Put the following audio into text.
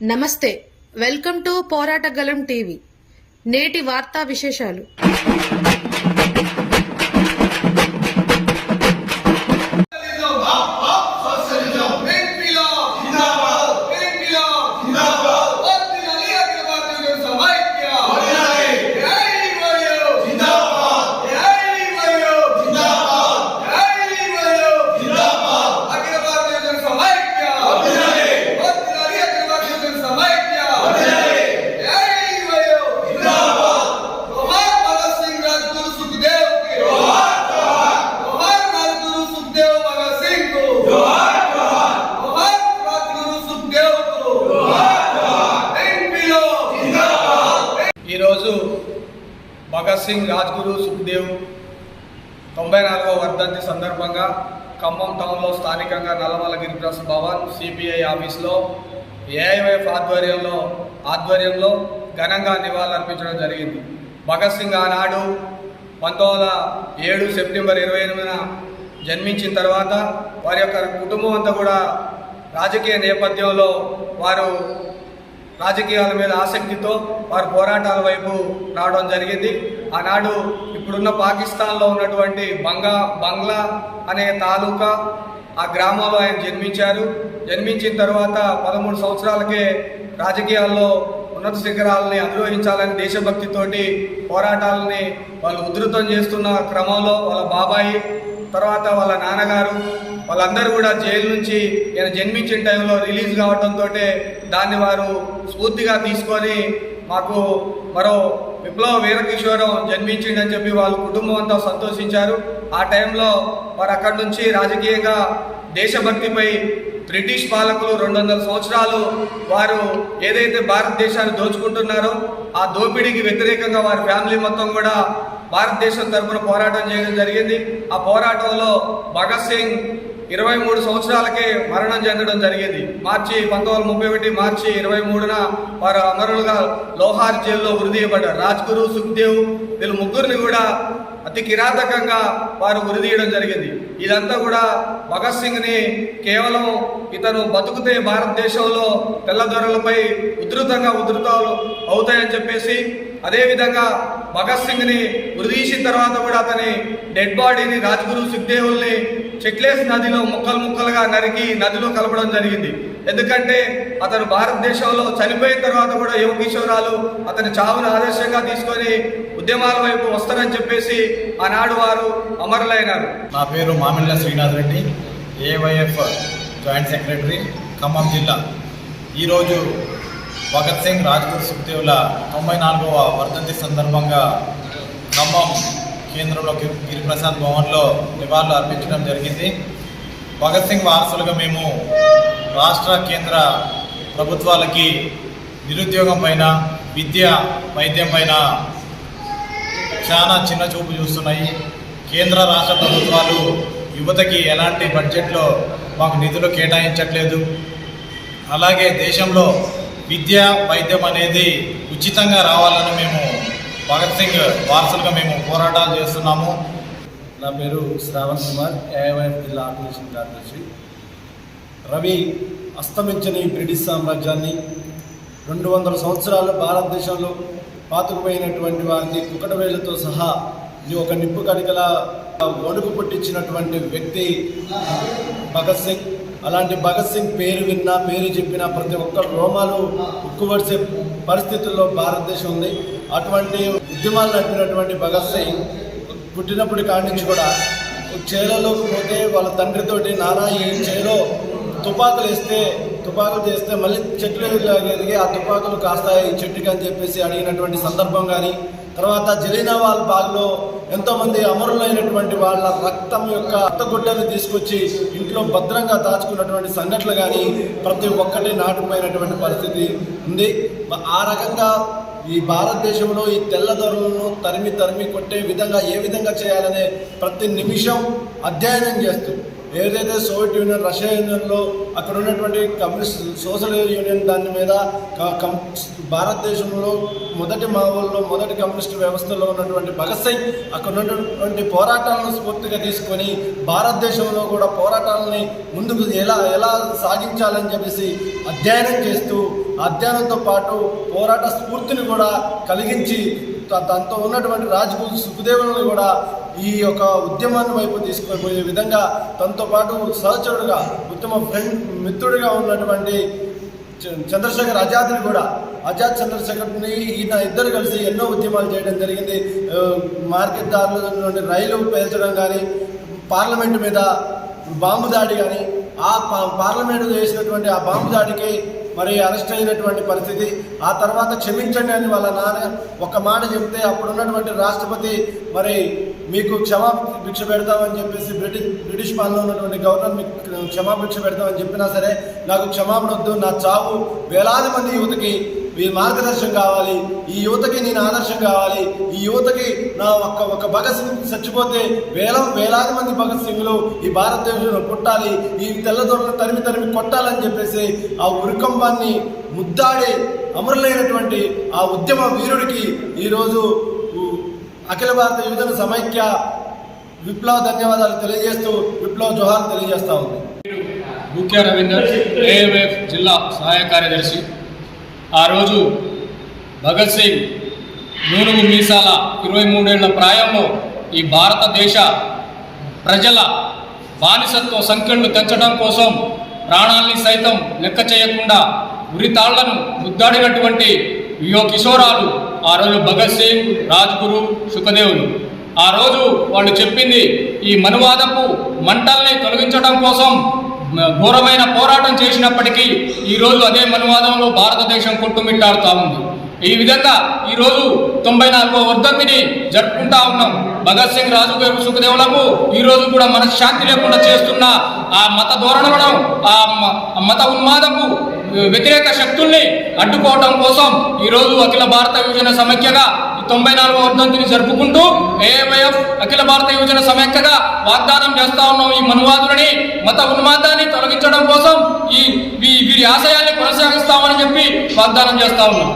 నమస్తే, welcome to పోరాటగలం TV. నేటి వార్తా విశేషాలు. ఈరోజు భగత్ సింగ్, రాజ్గురు, సుఖ్దేవ్ 94వ వర్ధంతి సందర్భంగా ఖమ్మం టౌన్లో స్థానికంగా నల్లమల గిరిప్రసాద్ భవన్ సిపిఐ ఆఫీస్లో ఏఐవైఎఫ్ ఆధ్వర్యంలో ఘనంగా నివాళులర్పించడం జరిగింది. భగత్ సింగ్ ఆనాడు 1907 సెప్టెంబర్ 28న జన్మించిన తర్వాత వారి యొక్క కుటుంబం అంతా కూడా రాజకీయ నేపథ్యంలో వారు రాజకీయాల మీద ఆసక్తితో వారు పోరాటాల వైపు రావడం జరిగింది. ఆనాడు ఇప్పుడున్న పాకిస్తాన్లో ఉన్నటువంటి బంగ్లా అనే తాలూకా ఆ గ్రామంలో ఆయన జన్మించిన తర్వాత 13 సంవత్సరాలకే రాజకీయాల్లో ఉన్నత శిఖరాలని అధిరోహించాలని దేశభక్తితోటి పోరాటాలని వాళ్ళు ఉధృతం చేస్తున్న క్రమంలో వాళ్ళ బాబాయి, తర్వాత వాళ్ళ నాన్నగారు వాళ్ళందరూ కూడా జైలు నుంచి ఈయన జన్మించిన టైంలో రిలీజ్ కావడంతో దాన్ని వారు స్ఫూర్తిగా తీసుకొని మాకు మరో విప్లవ వీరకిషోరం జన్మించిండని చెప్పి వాళ్ళ కుటుంబం అంతా సంతోషించారు. ఆ టైంలో వారు అక్కడి నుంచి రాజకీయంగా దేశభక్తిపై బ్రిటిష్ పాలకులు 200 సంవత్సరాలు వారు ఏదైతే భారతదేశాన్ని దోచుకుంటున్నారో ఆ దోపిడీకి వ్యతిరేకంగా వారి ఫ్యామిలీ మొత్తం కూడా భారతదేశం తరఫున పోరాటం చేయడం జరిగింది. ఆ పోరాటంలో భగత్ సింగ్ 23 సంవత్సరాలకే మరణం చెందడం జరిగింది. 1931 మార్చి 23న వారు అమరులుగా లోహార్ జైల్లో ఉరిదీయబడ్డారు. రాజ్గురు, సుఖ్దేవ్ వీళ్ళు ముగ్గురిని కూడా అతి కిరాతకంగా వారు ఉరిదీయడం జరిగింది. ఇదంతా కూడా భగత్ సింగ్ని కేవలం ఇతను బతుకుతే భారతదేశంలో తెల్లదొరలపై ఉధృతాలు అవుతాయని చెప్పేసి, అదేవిధంగా భగత్ సింగ్ని ఉరిదీసిన తర్వాత కూడా అతని డెడ్ బాడీని రాజ్గురు, సుఖ్దేవుల్ని చెక్లేస్ నదిలో ముక్కలుగా నరికి నదిలో కలపడం జరిగింది. ఎందుకంటే అతను భారతదేశంలో చనిపోయిన తర్వాత కూడా యువ కిషోరాలు అతని చావును ఆదర్శంగా తీసుకొని ఉద్యమాల వైపు వస్తారని చెప్పేసి ఆనాడు వారు అమరులైనారు. నా పేరు Mamilla Srinath Reddy, AYF joint secretary, Khammam జిల్లా. ఈరోజు భగత్ సింగ్, రాజ్గురు, సుఖ్దేవ్ల 94వ వర్ధంతి సందర్భంగా ఖమ్మం కేంద్రంలో గిరిప్రసాద్ భవన్లో నివాళులు అర్పించడం జరిగింది. భగత్ సింగ్ వారసులుగా మేము రాష్ట్ర కేంద్ర ప్రభుత్వాలకి నిరుద్యోగం పైన, విద్య, వైద్యం పైన చాలా చిన్న చూపు చూస్తున్నాయి. కేంద్ర రాష్ట్ర ప్రభుత్వాలు యువతకి ఎలాంటి బడ్జెట్లో మాకు నిధులు కేటాయించట్లేదు. అలాగే దేశంలో విద్య, వైద్యం అనేది ఉచితంగా రావాలని మేము భగత్ సింగ్ వారసులుగా మేము పోరాటాలు చేస్తున్నాము. నా పేరు శ్రావణ్ కుమార్, ఏఐవైఎఫ్ జిల్లా ఆర్గనైజేషన్ కార్యదర్శి. రవి అస్తమించిన ఈ బ్రిటిష్ సామ్రాజ్యాన్ని 200 సంవత్సరాలు భారతదేశంలో పాతుకుపోయినటువంటి వారిని కుకటవేళ్లతో సహా ఒక నిప్పు కడికలా వణుకు పుట్టించినటువంటి వ్యక్తి భగత్ సింగ్. అలాంటి భగత్ సింగ్ పేరు విన్నా, పేరు చెప్పినా ప్రతి ఒక్కరు రోమాలు ఉక్కువడిసే పరిస్థితుల్లో భారతదేశం ఉంది. అటువంటి ఉద్యమాలు నడిపినటువంటి భగత్ సింగ్ పుట్టినప్పటి కాడి నుంచి కూడా చేలలోకి పోతే వాళ్ళ తండ్రితోటి నానా ఈ చేలో తుపాకులు చేస్తే మళ్ళీ చెట్లు ఎదిగి ఆ తుపాకులు కాస్తాయి ఈ చెట్టుకి అని చెప్పేసి అడిగినటువంటి సందర్భం కానీ, తర్వాత జలియన్వాలా బాగ్లో ఎంతోమంది అమరులైనటువంటి వాళ్ళ రక్తం యొక్క రక్తగుడ్డలు తీసుకొచ్చి ఇంట్లో భద్రంగా దాచుకున్నటువంటి సంఘటనలు కానీ ప్రతి ఒక్కటి నాటుకుపోయినటువంటి పరిస్థితి ఉంది. ఆ రకంగా ఈ భారతదేశంలో ఈ తెల్లదొరలను తరిమి కొట్టే విధంగా ఏ విధంగా చేయాలనే ప్రతి నిమిషం అధ్యయనం చేస్తూ, ఏదైతే సోవియట్ యూనియన్, రష్యా యూనియన్లో అక్కడ ఉన్నటువంటి కమ్యూనిస్ట్ సోషల్ యూనియన్ దాని మీద భారతదేశంలో మొదటి కమ్యూనిస్ట్ వ్యవస్థలో ఉన్నటువంటి భగత్ సింగ్ అక్కడ ఉన్నటువంటి పోరాటాలను స్ఫూర్తిగా తీసుకొని భారతదేశంలో కూడా పోరాటాలని ముందుకు ఎలా సాగించాలని చెప్పేసి అధ్యయనం చేస్తూ అధ్యయనంతో పాటు పోరాట స్ఫూర్తిని కూడా కలిగించి దాంతో ఉన్నటువంటి రాజ్గురు సుఖదేవుని కూడా ఈ యొక్క ఉద్యమాన్ని వైపు తీసుకుపోయే విధంగా తనతో పాటు సహచరుడుగా ఉత్తమ మిత్రుడిగా ఉన్నటువంటి చంద్రశేఖర్ ఆజాద్ని కూడా ఆజాద్ చంద్రశేఖర్ని ఈయన ఇద్దరు కలిసి ఎన్నో ఉద్యమాలు చేయడం జరిగింది. మార్కెట్ దారుల నుండి రైలు పేల్చడం కానీ, పార్లమెంటు మీద బాంబు దాడి కానీ, ఆ పార్లమెంటు చేసినటువంటి ఆ బాంబు దాడికి మరి అరెస్ట్ అయినటువంటి పరిస్థితి. ఆ తర్వాత క్షమించండి అని వాళ్ళ నాన్న ఒక మాట చెప్తే అప్పుడున్నటువంటి రాష్ట్రపతి మరి మీకు క్షమాభిక్ష పెడతామని చెప్పేసి బ్రిటిష్ పాలనలో ఉన్నటువంటి గవర్నర్ మీకు క్షమాభిక్ష పెడతామని చెప్పినా సరే నాకు క్షమాపణ వద్దు, నా చావు వేలాది మంది యువతకి మార్గదర్శనం కావాలి, ఈ యువతకి నేను ఆదర్శం కావాలి, ఈ యువతకి నా ఒక భగత్ సింగ్ చచ్చిపోతే వేలాది మంది భగత్ సింగ్లు ఈ భారతదేశంలో పుట్టాలి, ఈ తెల్లదొరలను తరిమి కొట్టాలని చెప్పేసి ఆ ఉరికంబాన్ని ముద్దాడి అమరులైనటువంటి ఆ ఉద్యమ వీరుడికి ఈరోజు అఖిల భారత యువజన సమైక్య విప్లవ ధన్యవాదాలు తెలియజేస్తూ విప్లవ జోహార్ తెలియజేస్తా ఉంది. బూక్యా రవీందర్, ఏఎంఎఫ్ జిల్లా సహాయ కార్యదర్శి. ఆ రోజు భగత్ సింగ్ నూనెగు మీసాల 23 ఏళ్ల ప్రాయంలో ఈ భారతదేశ ప్రజల బానిసత్వ సంఖ్యలను తెంచడం కోసం ప్రాణాల్ని సైతం లెక్క చేయకుండా ఉరితాళ్లను ముద్దాడినటువంటి యువ కిషోరాలు ఆ రోజు భగత్ సింగ్, రాజ్గురు, సుఖదేవులు. ఆ రోజు వాళ్ళు చెప్పింది ఈ మనువాదపు మంటల్ని తొలగించడం కోసం ఘోరమైన పోరాటం చేసినప్పటికీ ఈరోజు అదే మనువాదంలో భారతదేశం కొట్టుమిట్టాడుతూ ఉంది. ఈ విధంగా ఈరోజు 94వ వర్ధంతిని జరుపుకుంటా ఉన్నాం. భగత్ సింగ్, రాజ్గురు, సుఖదేవులకు ఈరోజు కూడా మనశ్శాంతి లేకుండా చేస్తున్న ఆ మత ధోరణులను, ఆ మత ఉన్మాదపు వ్యతిరేక శక్తుల్ని అడ్డుకోవడం కోసం ఈరోజు అఖిల భారత యువజన సమైక్యగా 94వ వర్ధంతిని జరుపుకుంటూ ఏఎంఐఎఫ్ అఖిల భారత యువజన సమైక్యగా వాగ్దానం చేస్తా ఉన్నాం. ఈ మనువాదులని, మత ఉన్మాదాన్ని తొలగించడం కోసం వీరి ఆశయాల్ని కొనసాగిస్తామని చెప్పి వాగ్దానం చేస్తా ఉన్నాం.